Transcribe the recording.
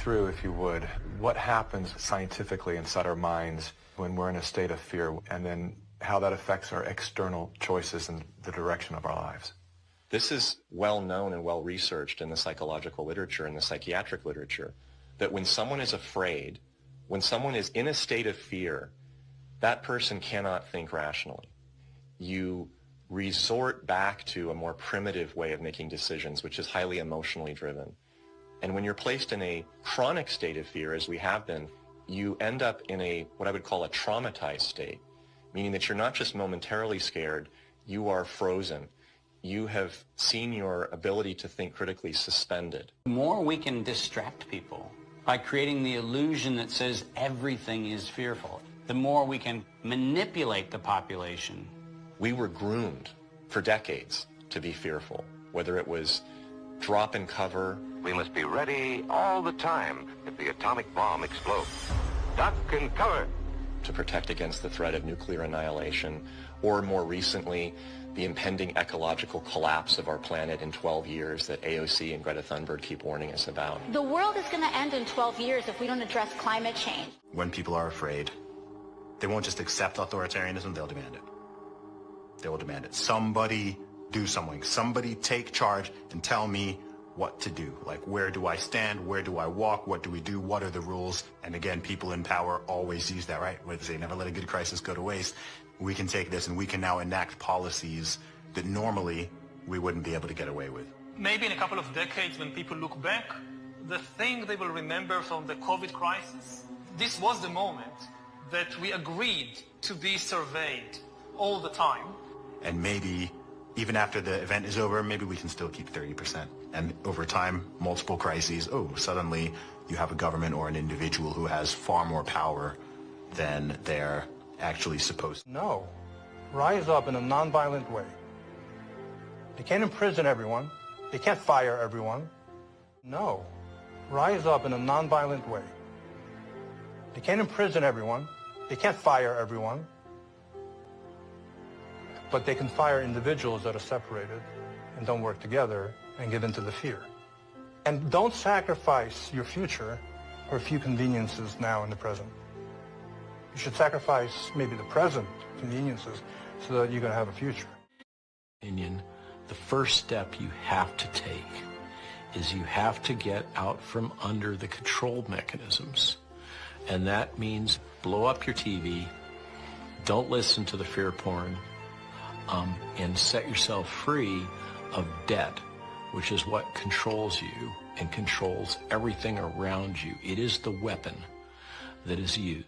through, if you would, what happens scientifically inside our minds when we're in a state of fear, and then how that affects our external choices and the direction of our lives. This is well known and well researched in the psychological literature and the psychiatric literature, that when someone is afraid, when someone is in a state of fear, that person cannot think rationally. You resort back to a more primitive way of making decisions, which is highly emotionally driven. And when you're placed in a chronic state of fear, as we have been, you end up in a, what I would call a traumatized state, meaning that you're not just momentarily scared, you are frozen. You have seen your ability to think critically suspended. The more we can distract people by creating the illusion that says everything is fearful, the more we can manipulate the population. We were groomed for decades to be fearful, whether it was drop and cover. We must be ready all the time if the atomic bomb explodes. Duck and cover. To protect against the threat of nuclear annihilation, or more recently, the impending ecological collapse of our planet in 12 years that AOC and Greta Thunberg keep warning us about. The world is going to end in 12 years if we don't address climate change. When people are afraid, they won't just accept authoritarianism, they'll demand it. They will demand it. Somebody do something. Somebody take charge and tell me what to do. Like, where do I stand? Where do I walk? What do we do? What are the rules? And again, people in power always use that, right? Where they say, never let a good crisis go to waste. We can take this and we can now enact policies that normally we wouldn't be able to get away with. Maybe in a couple of decades, when people look back, the thing they will remember from the COVID crisis, this was the moment that we agreed to be surveyed all the time. And maybe even after the event is over, maybe we can still keep 30%. And over time, multiple crises, suddenly you have a government or an individual who has far more power than they're actually supposed to. No. Rise up in a nonviolent way. They can't imprison everyone. They can't fire everyone. No. Rise up in a nonviolent way. They can't imprison everyone. They can't fire everyone. But they can fire individuals that are separated and don't work together and give into the fear. And don't sacrifice your future for a few conveniences now in the present. You should sacrifice maybe the present conveniences so that you're going to have a future. The first step you have to take is you have to get out from under the control mechanisms. And that means blow up your TV, don't listen to the fear porn, and set yourself free of debt, which is what controls you and controls everything around you. It is the weapon that is used